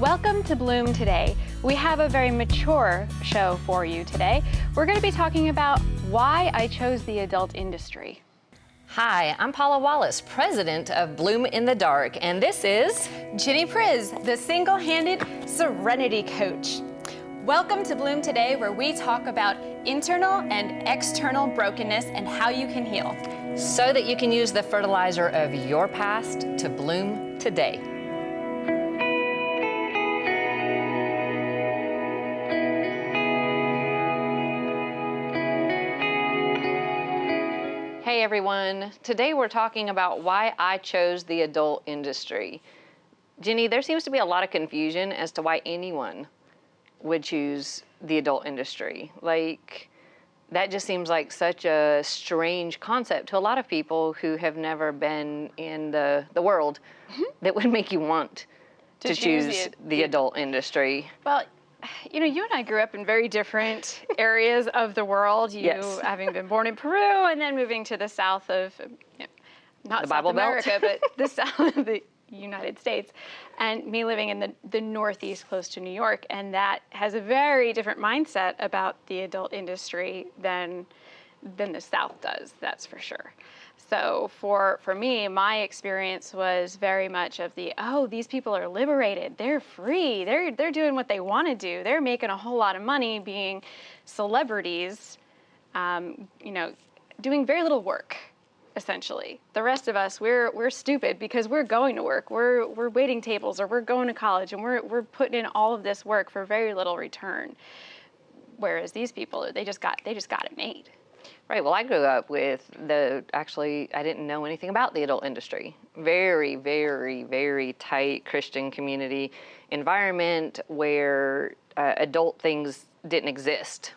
Welcome to Bloom Today. We have a very mature show for you today. We're going to be talking about why I chose the adult industry. Hi, I'm Paula Wallace, president of Bloom in the Dark, and this is Ginny Priz, the single-handed serenity coach. Welcome to Bloom Today, where we talk about internal and external brokenness and how you can heal, so that you can use the fertilizer of your past to bloom today. Hey everyone, today we're talking about why I chose the adult industry. Ginny, there seems to be a lot of confusion as to why anyone would choose the adult industry. Like, that just seems like such a strange concept to a lot of people who have never been in the world that would make you want to choose the adult industry. Well, you know, you and I grew up in very different areas of the world. You having been born in Peru and then moving to the south of, not the South Bible America, but the south of the United States, and me living in the Northeast close to New York. And that has a very different mindset about the adult industry than the South does, that's for sure. So for me, my experience was very much of these people are liberated, they're free, they're doing what they want to do, they're making a whole lot of money being celebrities, doing very little work, essentially. The rest of us, we're stupid because we're going to work, we're waiting tables, or we're going to college, and we're putting in all of this work for very little return. Whereas these people, they just got it made. Right, well, I grew up with I didn't know anything about the adult industry. Very, very, very tight Christian community environment where adult things didn't exist.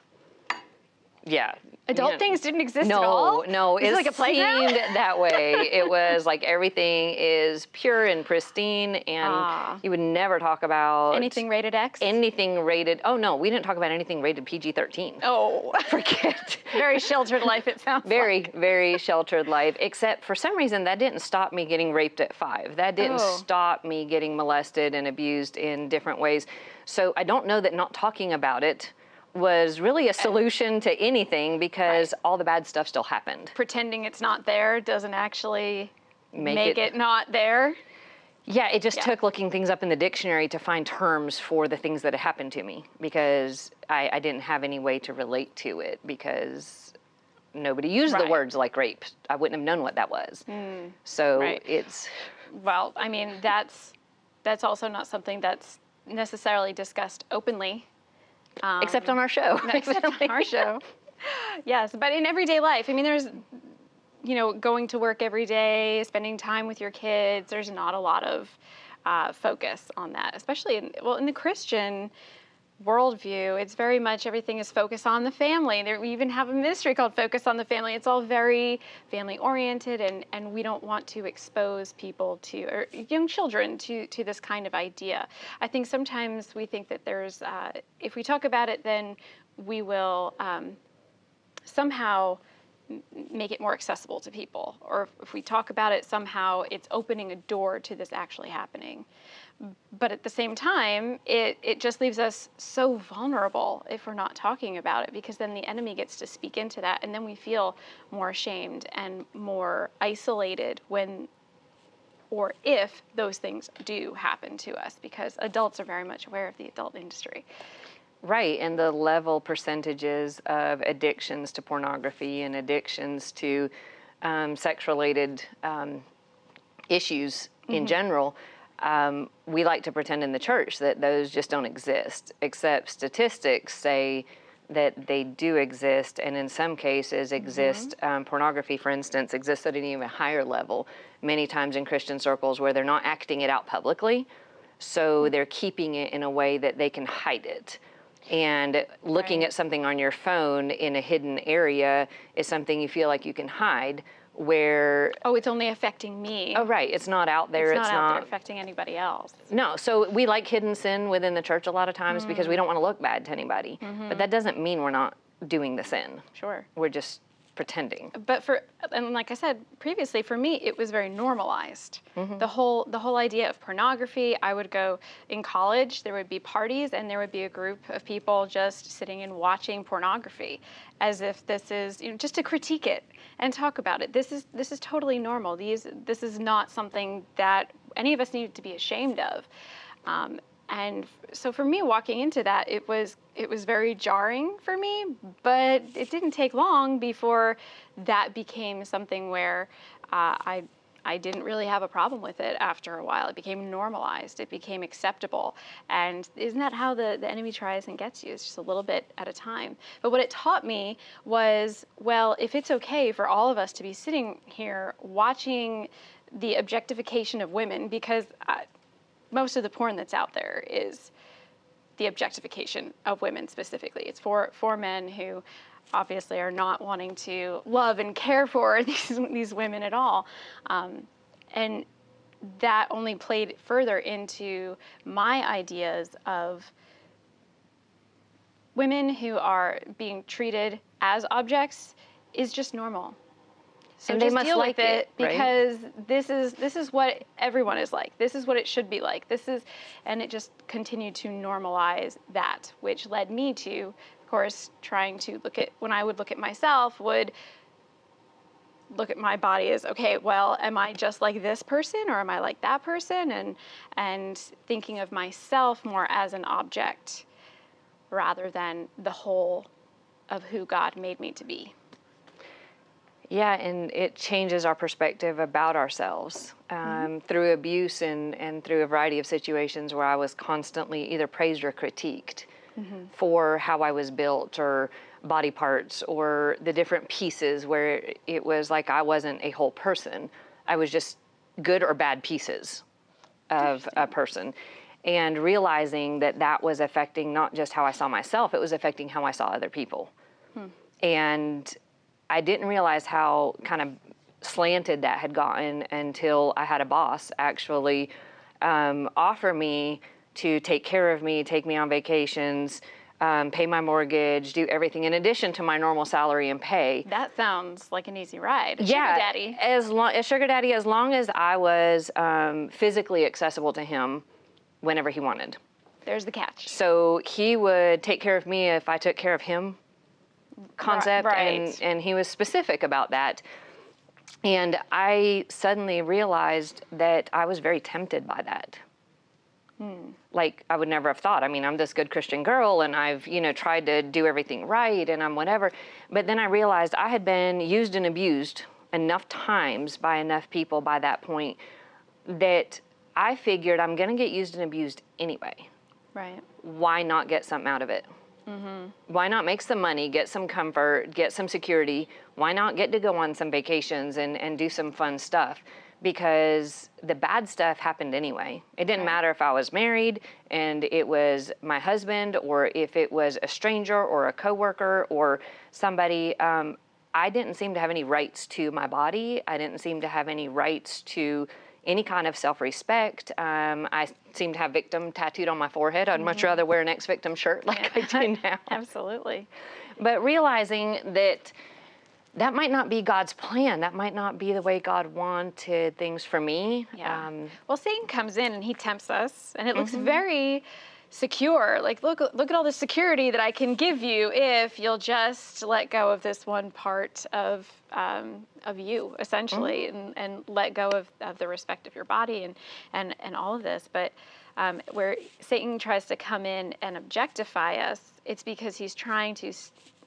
Yeah. Adult things didn't exist at all? No, it like a playground? Seemed that way. It was like everything is pure and pristine, and you would never talk about anything rated X? Anything rated, oh no, we didn't talk about anything rated PG-13. Oh. Forget. Very sheltered life, it sounds very, like. Very sheltered life, except for some reason that didn't stop me getting raped at 5. That didn't stop me getting molested and abused in different ways. So I don't know that not talking about it was really a solution to anything, because all the bad stuff still happened. Pretending it's not there doesn't actually make it not there. Yeah, it just took looking things up in the dictionary to find terms for the things that had happened to me, because I didn't have any way to relate to it, because nobody used the words like rape. I wouldn't have known what that was. So it's... Well, I mean, that's also not something that's necessarily discussed openly. Except on our show. Except on our show. Yes, but in everyday life, I mean, there's, going to work every day, spending time with your kids, there's not a lot of focus on that, especially in the Christian worldview. It's very much everything is focused on the family. We even have a ministry called Focus on the Family. It's all very family oriented, and we don't want to expose people or young children to this kind of idea. I think sometimes we think that there's, if we talk about it, then we will somehow make it more accessible to people. Or if we talk about it, somehow it's opening a door to this actually happening. But at the same time, it just leaves us so vulnerable if we're not talking about it, because then the enemy gets to speak into that, and then we feel more ashamed and more isolated if those things do happen to us, because adults are very much aware of the adult industry. Right, and the level percentages of addictions to pornography and addictions to sex-related issues in general. We like to pretend in the church that those just don't exist, except statistics say that they do exist, and in some cases exist. Pornography, for instance, exists at an even higher level, many times in Christian circles, where they're not acting it out publicly, so they're keeping it in a way that they can hide it. And looking at something on your phone in a hidden area is something you feel like you can hide, where... Oh, it's only affecting me. Oh, right. It's not out there. It's not out there affecting anybody else. No. So we like hidden sin within the church a lot of times because we don't want to look bad to anybody. But that doesn't mean we're not doing the sin. Sure. We're just pretending. And like I said previously, for me, it was very normalized. The whole idea of pornography. I would go in college, there would be parties, and there would be a group of people just sitting and watching pornography, as if this is, just to critique it and talk about it. This is totally normal. This is not something that any of us need to be ashamed of. And so for me, walking into that, it was very jarring for me, but it didn't take long before that became something where I didn't really have a problem with it after a while. It became normalized. It became acceptable. And isn't that how the enemy tries and gets you? It's just a little bit at a time. But what it taught me was, well, if it's okay for all of us to be sitting here watching the objectification of women, because most of the porn that's out there is the objectification of women specifically. It's for men who obviously are not wanting to love and care for these women at all. And that only played further into my ideas of women who are being treated as objects is just normal. So and they just must deal like with it, right? because this is what everyone is like. This is what it should be like. And it just continued to normalize that, which led me to, of course, trying to when I would look at myself, would look at my body as, okay, well, am I just like this person or am I like that person? And thinking of myself more as an object rather than the whole of who God made me to be. Yeah, and it changes our perspective about ourselves through abuse and through a variety of situations where I was constantly either praised or critiqued for how I was built or body parts or the different pieces, where it was like I wasn't a whole person. I was just good or bad pieces of a person. And realizing that was affecting not just how I saw myself, it was affecting how I saw other people. And I didn't realize how kind of slanted that had gotten until I had a boss actually offer me to take care of me, take me on vacations, pay my mortgage, do everything in addition to my normal salary and pay. That sounds like an easy ride. Yeah, Sugar daddy. Sugar daddy, as long as I was physically accessible to him whenever he wanted. There's the catch. So he would take care of me if I took care of him. Concept, right. And he was specific about that. And I suddenly realized that I was very tempted by that. Like I would never have thought. I mean, I'm this good Christian girl and I've, tried to do everything right and I'm whatever. But then I realized I had been used and abused enough times by enough people by that point that I figured I'm going to get used and abused anyway. Right. Why not get something out of it? Why not make some money, get some comfort, get some security? Why not get to go on some vacations and do some fun stuff? Because the bad stuff happened anyway. It didn't matter if I was married and it was my husband, or if it was a stranger or a coworker or somebody. I didn't seem to have any rights to my body. I didn't seem to have any rights to any kind of self-respect. I seem to have victim tattooed on my forehead. I'd much rather wear an ex-victim shirt like I do now. Absolutely. But realizing that might not be God's plan. That might not be the way God wanted things for me. Yeah. Well, Satan comes in and he tempts us, and it looks very secure. Like, look at all the security that I can give you if you'll just let go of this one part of you, essentially, and let go of the respect of your body and all of this. But where Satan tries to come in and objectify us, it's because he's trying to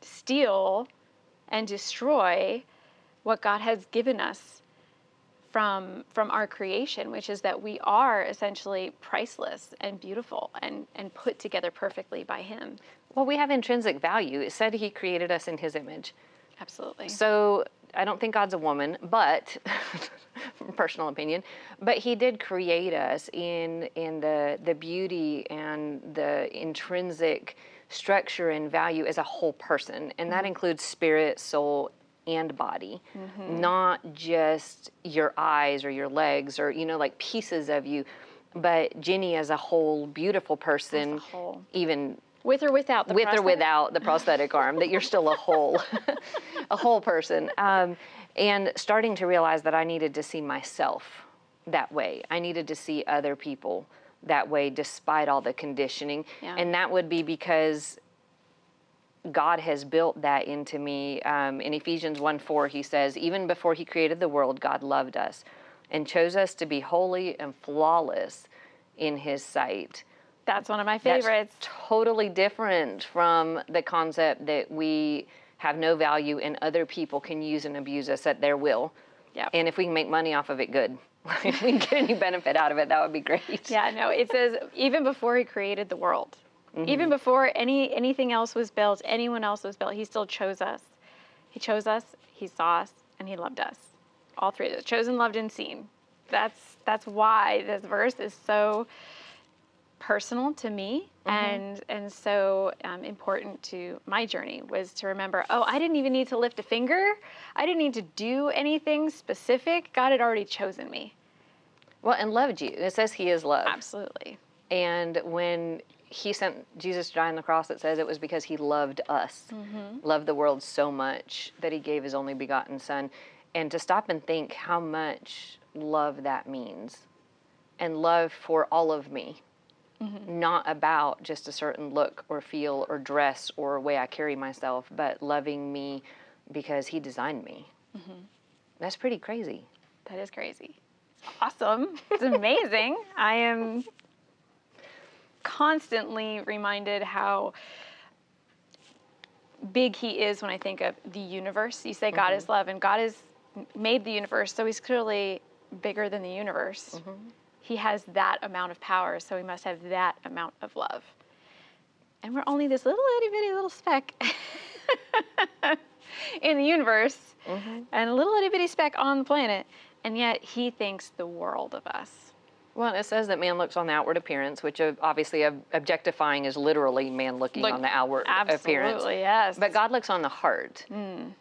steal and destroy what God has given us from our creation, which is that we are essentially priceless and beautiful and put together perfectly by him. Well, we have intrinsic value. It said he created us in his image. Absolutely. So I don't think God's a woman, but personal opinion, but he did create us in the beauty and the intrinsic structure and value as a whole person. And that includes spirit, soul, and body, not just your eyes or your legs or, like pieces of you, but Jenny as a whole beautiful person, as a whole. even with or without the prosthetic? Prosthetic arm, that you're still a whole. a whole person. And starting to realize that I needed to see myself that way. I needed to see other people that way despite all the conditioning. Yeah. And that would be because God has built that into me. In Ephesians 1:4, he says, even before he created the world, God loved us and chose us to be holy and flawless in his sight. That's one of my favorites. That's totally different from the concept that we have no value and other people can use and abuse us at their will. Yeah. And if we can make money off of it, good. If we can get any benefit out of it, that would be great. Yeah, no, it says even before he created the world, even before anything else was built, anyone else was built, he still chose us. He chose us, he saw us, and he loved us. All three of those, chosen, loved, and seen. That's why this verse is so personal to me and so important to my journey, was to remember, oh, I didn't even need to lift a finger. I didn't need to do anything specific. God had already chosen me. Well, and loved you. It says he is love. Absolutely. And when he sent Jesus to die on the cross, it says it was because he loved us, loved the world so much that he gave his only begotten son. And to stop and think how much love that means, and love for all of me, not about just a certain look or feel or dress or way I carry myself, but loving me because he designed me. That's pretty crazy. That is crazy. Awesome. It's amazing. I am constantly reminded how big he is when I think of the universe. You say God is love, and God has made the universe, so he's clearly bigger than the universe. He has that amount of power, so he must have that amount of love. And we're only this little itty bitty little speck in the universe, and a little itty bitty speck on the planet, and yet he thinks the world of us. Well, it says that man looks on the outward appearance, which obviously objectifying is literally man looking on the outward appearance. Absolutely, yes. But God looks on the heart.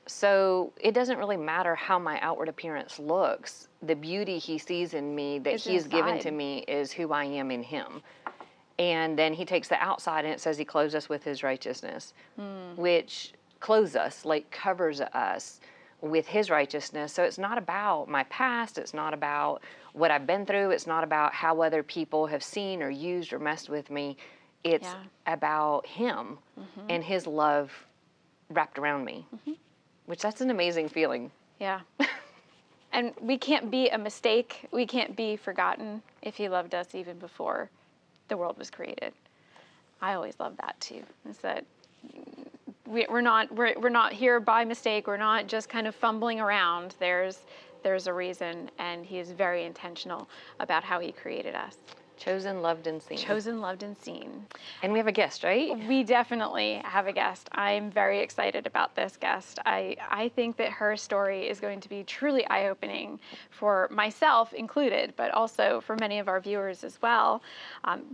So it doesn't really matter how my outward appearance looks. The beauty he sees in me that he has given to me is who I am in him. And then he takes the outside, and it says he clothes us with his righteousness, which clothes us, like covers us with his righteousness. So it's not about my past. It's not about what I've been through. It's not about how other people have seen or used or messed with me. It's about him and his love wrapped around me, which that's an amazing feeling. Yeah. And we can't be a mistake. We can't be forgotten if he loved us even before the world was created. I always love that too. Is that we're not here by mistake. We're not just kind of fumbling around. There's a reason, and he is very intentional about how he created us. Chosen, loved, and seen. Chosen, loved, and seen. And we have a guest, right? We definitely have a guest. I'm very excited about this guest. I think that her story is going to be truly eye-opening for myself included, but also for many of our viewers as well.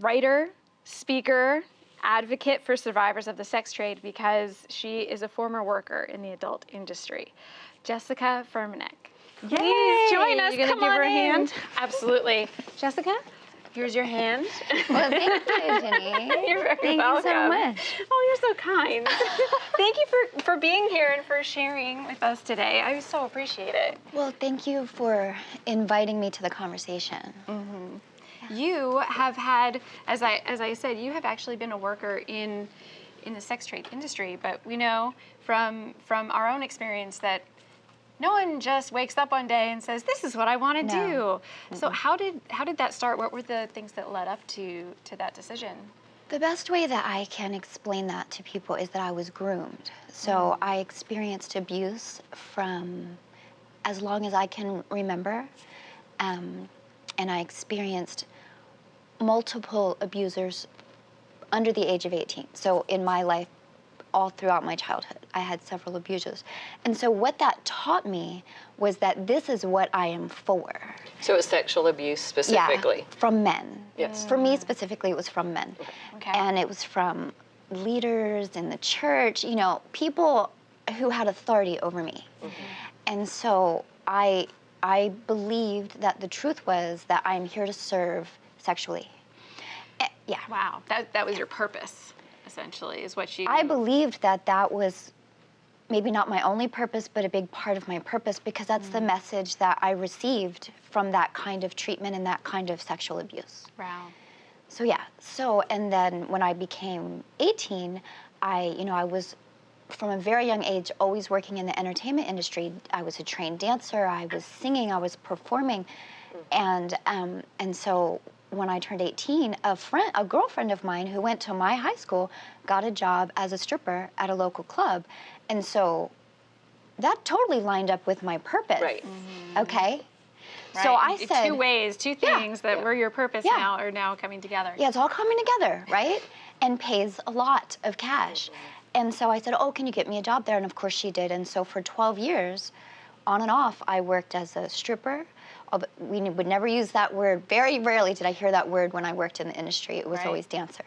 Writer, speaker, advocate for survivors of the sex trade, because she is a former worker in the adult industry. Jessika Fuhrmaneck. Please join us. You're going to give her a hand? Absolutely. Jessika, here's your hand. Well, thank you, Jenny. You're very Thank welcome. you so much. Oh, you're so kind. Thank you for being here and for sharing with us today. I so appreciate it. Well, thank you for inviting me to the conversation. You have had, as I said, you have actually been a worker in the sex trade industry, but we know from our own experience that no one just wakes up one day and says, "This is what I want to do." So how did that start? What were the things that led up to that decision? The best way that I can explain that to people is that I was groomed. So I experienced abuse from as long as I can remember, and I experienced multiple abusers under the age of 18. So in my life, all throughout my childhood, I had several abusers. And so what that taught me was that this is what I am for. So it's sexual abuse specifically? Yeah, from men. Yes. For me specifically, it was from men. Okay. And it was from leaders in the church, you know, people who had authority over me. And so I believed that the truth was that I'm here to serve sexually. Yeah. Wow, that was your purpose, essentially, is what you... I believed that that was maybe not my only purpose, but a big part of my purpose, because that's the message that I received from that kind of treatment and that kind of sexual abuse. Wow. So yeah, and then when I became 18, I was from a very young age always working in the entertainment industry. I was a trained dancer, I was singing, I was performing, and so when I turned 18, a girlfriend of mine who went to my high school got a job as a stripper at a local club, and so that totally lined up with my purpose. Right. Okay. Right. So I said, two things that were your purpose Yeah. now are now coming together. yeah, it's all coming together, right? And pays a lot of cash. And so I said, oh, can you get me a job there? And of course she did. And so for 12 years, on and off, I worked as a stripper. We would never use that word. Very rarely did I hear that word when I worked in the industry. It was Right. always dancer.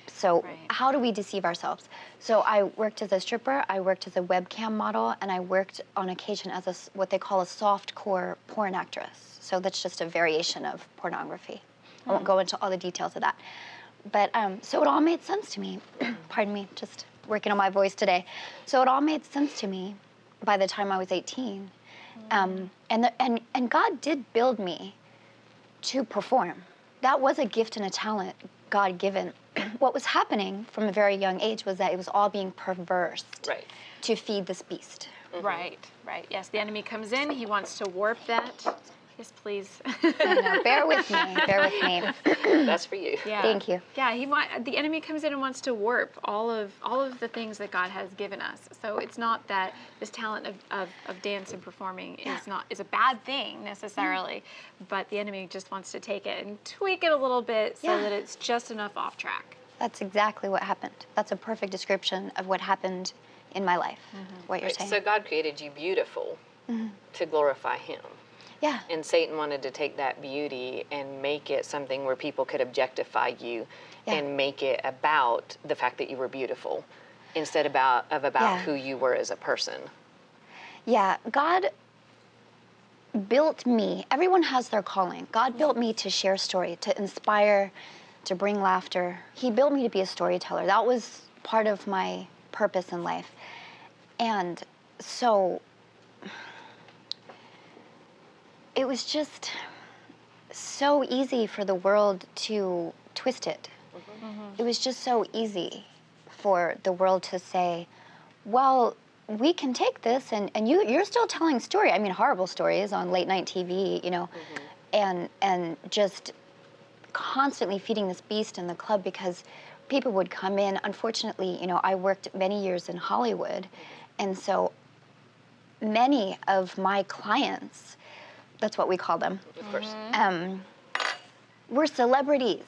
So Right. how do we deceive ourselves? So I worked as a stripper, I worked as a webcam model, and I worked on occasion as what they call a soft-core porn actress. So that's just a variation of pornography. I won't go into all the details of that. But so it all made sense to me. Pardon me, just working on my voice today. So it all made sense to me by the time I was 18. And God did build me to perform. That was a gift and a talent God given. What was happening from a very young age was that it was all being perversed Right. to feed this beast. Right. Yes, the enemy comes in. He wants to warp that. Yes, please. I know, bear with me. That's for you. Yeah. Thank you. Yeah, the enemy comes in and wants to warp all of the things that God has given us. So it's not that this talent of dance and performing is a bad thing necessarily, but the enemy just wants to take it and tweak it a little bit so that it's just enough off track. That's exactly what happened. That's a perfect description of what happened in my life, what you're Right. saying. So God created you beautiful to glorify Him. Yeah. And Satan wanted to take that beauty and make it something where people could objectify you and make it about the fact that you were beautiful instead about who you were as a person. Yeah, God built me. Everyone has their calling. God built me to share story, to inspire, to bring laughter. He built me to be a storyteller. That was part of my purpose in life. And so it was just so easy for the world to twist it. It was just so easy for the world to say, well, we can take this and you're still telling story. I mean, horrible stories on late night TV, you know, and just constantly feeding this beast in the club because people would come in. Unfortunately, you know, I worked many years in Hollywood, and so many of my clients, that's what we call them, Of course. were celebrities.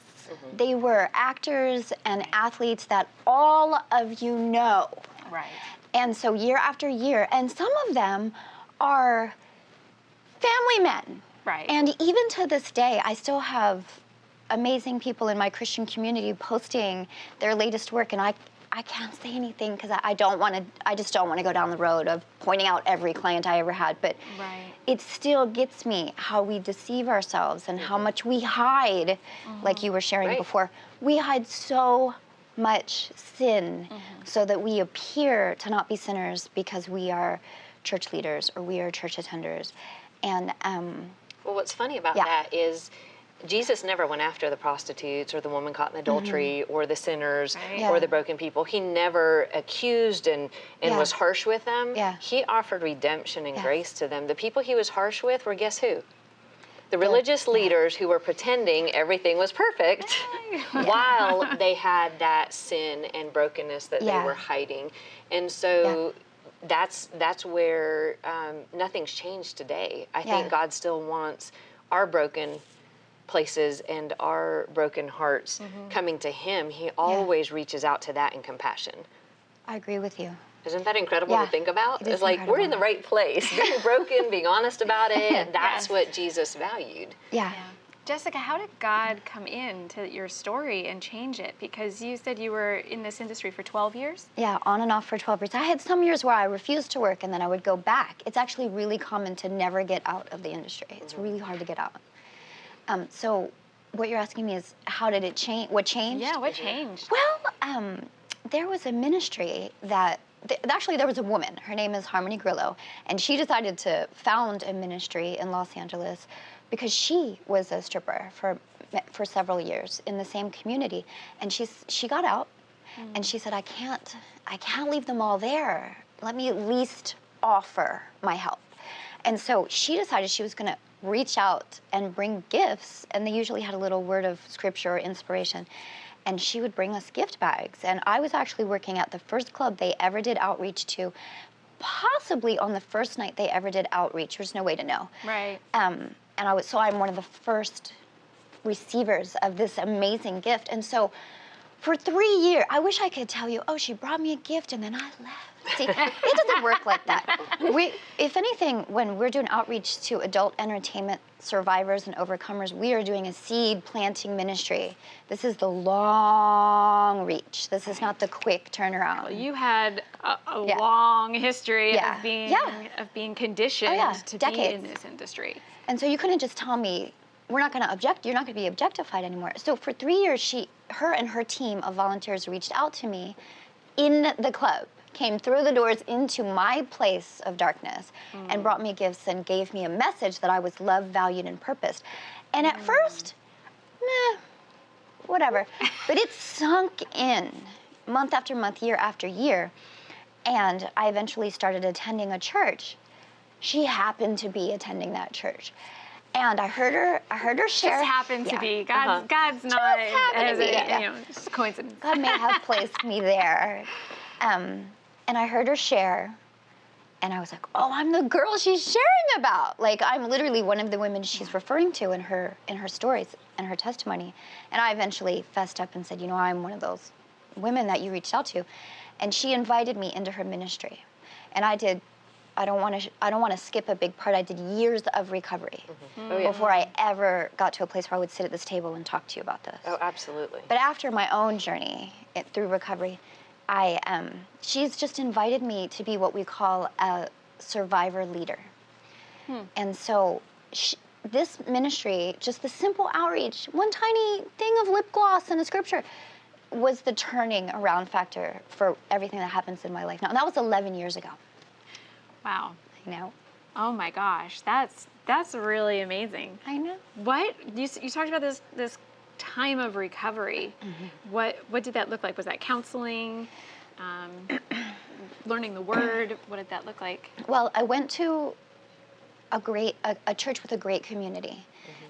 They were actors and athletes that all of you know. Right. And so year after year, and some of them are family men. Right. And even to this day, I still have amazing people in my Christian community posting their latest work, and I can't say anything because I just don't want to go down the road of pointing out every client I ever had, but it still gets me how we deceive ourselves and how much we hide, like you were sharing before. We hide so much sin so that we appear to not be sinners because we are church leaders or we are church attenders. And well, what's funny about that is Jesus never went after the prostitutes or the woman caught in adultery or the sinners or the broken people. He never accused and was harsh with them. He offered redemption and grace to them. The people he was harsh with were, guess who? The religious leaders who were pretending everything was perfect while they had that sin and brokenness that they were hiding. And so that's where nothing's changed today. I think God still wants our broken places and our broken hearts coming to Him. He always reaches out to that in compassion. I agree with you. Isn't that incredible to think about? It is It's like incredible. we're in the right place. Being broken, being honest about it, that's what Jesus valued. Yeah. Jessika, how did God come into your story and change it? Because you said you were in this industry for 12 years? Yeah, on and off for 12 years. I had some years where I refused to work and then I would go back. It's actually really common to never get out of the industry. It's really hard to get out. So what you're asking me is how did it change? What changed? Yeah, what changed? Well, there was a ministry that actually, there was a woman. Her name is Harmony Grillo, and she decided to found a ministry in Los Angeles because she was a stripper for several years in the same community, and she got out, and she said, I can't leave them all there. Let me at least offer my help. And so she decided she was going to reach out and bring gifts, and they usually had a little word of scripture or inspiration, and she would bring us gift bags. And I was actually working at the first club they ever did outreach to, possibly on the first night they ever did outreach. There's no way to know. Right. And I'm one of the first receivers of this amazing gift. And so for 3 years, I wish I could tell you, oh, she brought me a gift and then I left. See, it doesn't work like that. If anything, when we're doing outreach to adult entertainment survivors and overcomers, we are doing a seed planting ministry. This is the long reach. This is not the quick turnaround. Well, you had a long history of being conditioned to decades. be in this industry. And so you couldn't just tell me, we're not going to object, you're not going to be objectified anymore. So for 3 years, her and her team of volunteers reached out to me in the club, came through the doors into my place of darkness and brought me gifts and gave me a message that I was loved, valued, and purposed. And at first, whatever. But it sunk in month after month, year after year. And I eventually started attending a church. She happened to be attending that church. And I heard her share. Just happened to be. God's not as just a coincidence. God may have placed me there. And I heard her share, and I was like, oh, I'm the girl she's sharing about. Like, I'm literally one of the women she's referring to in her stories and her testimony. And I eventually fessed up and said, I'm one of those women that you reached out to. And she invited me into her ministry. And I don't want to skip a big part. I did years of recovery before I ever got to a place where I would sit at this table and talk to you about this. Oh, absolutely. But after my own journey through recovery, she's just invited me to be what we call a survivor leader. And so this ministry, just the simple outreach, one tiny thing of lip gloss and a scripture, was the turning around factor for everything that happens in my life now. And that was 11 years ago. Wow. I know. Oh my gosh, that's really amazing. I know. What you talked about this time of recovery. What did that look like? Was that counseling, learning the word? What did that look like? Well, I went to a church with a great community.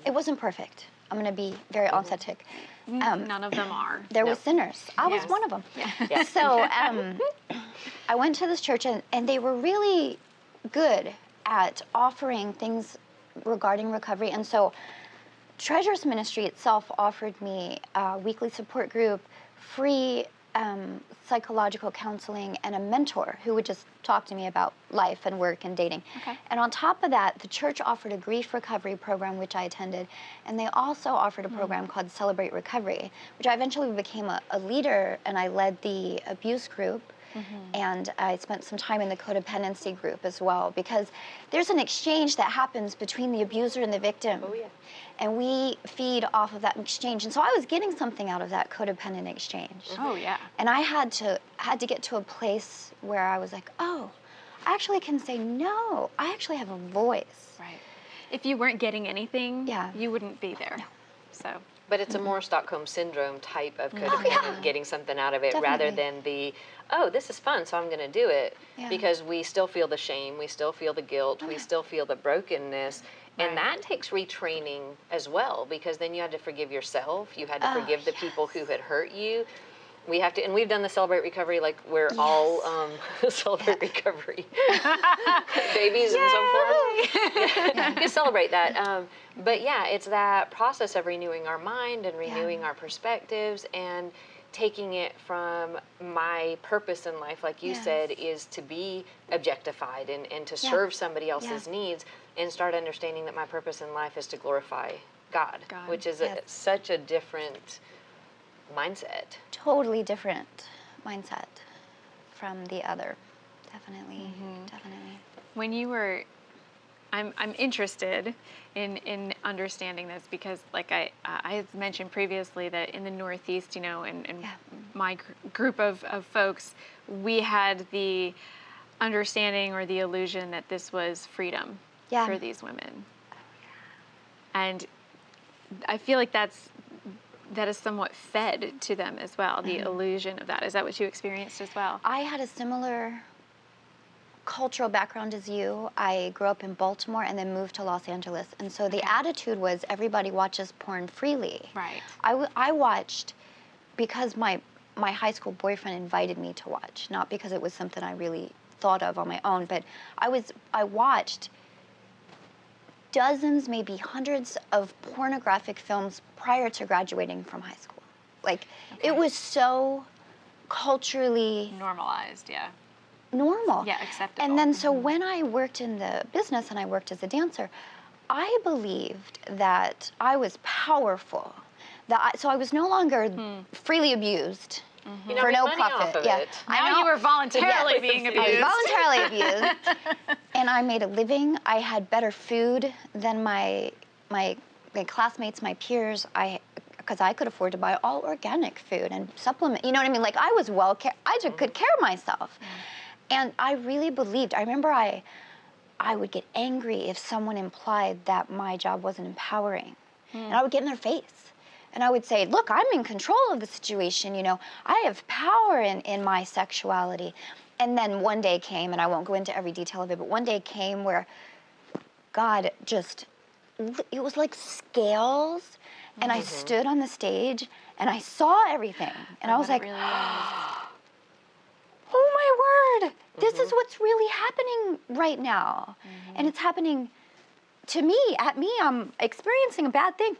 It wasn't perfect. I'm going to be very authentic. None of them are. There were sinners. I was one of them. Yeah. So I went to this church, and they were really good at offering things regarding recovery. And so Treasures Ministry itself offered me a weekly support group, free psychological counseling, and a mentor who would just talk to me about life and work and dating. Okay. And on top of that, the church offered a grief recovery program, which I attended, and they also offered a program called Celebrate Recovery, which I eventually became a leader, and I led the abuse group. And I spent some time in the codependency group as well, because there's an exchange that happens between the abuser and the victim. Oh, yeah. And we feed off of that exchange. And so I was getting something out of that codependent exchange. Oh yeah. And I had to get to a place where I was like, oh, I actually can say no. I actually have a voice. Right. If you weren't getting anything, Yeah. you wouldn't be there. No. So. But it's a more Stockholm Syndrome type of codependent, getting something out of it, rather than the, oh, this is fun, so I'm going to do it. Yeah. Because we still feel the shame, we still feel the guilt, we still feel the brokenness. And that takes retraining as well, because then you had to forgive yourself, you had to forgive the people who had hurt you. We have to, and we've done the Celebrate Recovery, like we're all Celebrate Recovery babies and so forth. You celebrate that. But yeah, it's that process of renewing our mind and renewing our perspectives and taking it from my purpose in life, like you said, is to be objectified and to serve somebody else's needs, and start understanding that my purpose in life is to glorify God. Which is such a different mindset. Totally different mindset from the other. Definitely. When you were I'm interested in understanding this because, like I had mentioned previously, that in the Northeast, you know, in my group of folks, we had the understanding or the illusion that this was freedom for these women. And I feel like that is somewhat fed to them as well, the illusion of that. Is that what you experienced as well? I had a similar cultural background as you. I grew up in Baltimore and then moved to Los Angeles. And so the attitude was everybody watches porn freely. Right. I watched because my high school boyfriend invited me to watch, not because it was something I really thought of on my own, but I watched dozens, maybe hundreds of pornographic films prior to graduating from high school. Like, it was so culturally Normalized, normal. Yeah, acceptable. And then so when I worked in the business and I worked as a dancer, I believed that I was powerful. So I was no longer freely abused for no profit. Now you were voluntarily being abused. I was voluntarily abused. And I made a living. I had better food than my classmates, my peers. Because I could afford to buy all organic food and supplement. You know what I mean? Like, I was I took good care of myself. And I really believed. I remember I would get angry if someone implied that my job wasn't empowering. And I would get in their face. And I would say, look, I'm in control of the situation, you know. I have power in my sexuality. And then one day came, and I won't go into every detail of it, but one day came where God just, it was like scales. And I stood on the stage, and I saw everything. And I was like, oh my word, this is what's really happening right now. And it's happening to me, at me. I'm experiencing a bad thing.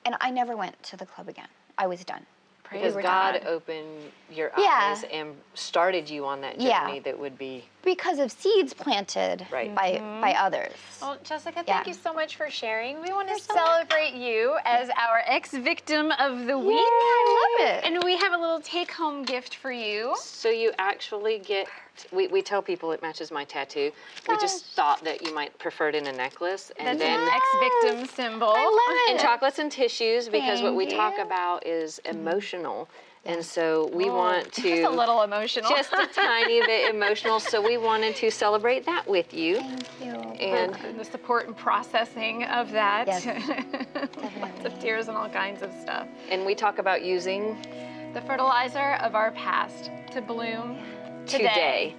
And I never went to the club again. I was done. Because God opened your eyes and started you on that journey that would be... Because of seeds planted by others. Well, Jessika, thank you so much for sharing. We want to celebrate you as our ex-victim of the week. I love it. And we have a little take-home gift for you. So you actually get... We tell people it matches my tattoo. We just thought that you might prefer it in a necklace. And then ex-victim symbol. I love it. And chocolates and tissues, because what we talk about is emotional. And so we want to... Just a little emotional. Just a tiny bit emotional. So we wanted to celebrate that with you. Thank you. And the support and processing of that. Yes, Lots of tears and all kinds of stuff. And we talk about using... the fertilizer of our past to bloom today.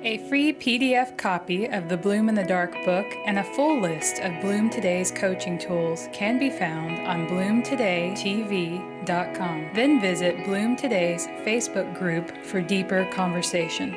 A free PDF copy of the Bloom in the Dark book and a full list of Bloom Today's coaching tools can be found on bloomtodaytv.com. Then visit Bloom Today's Facebook group for deeper conversation.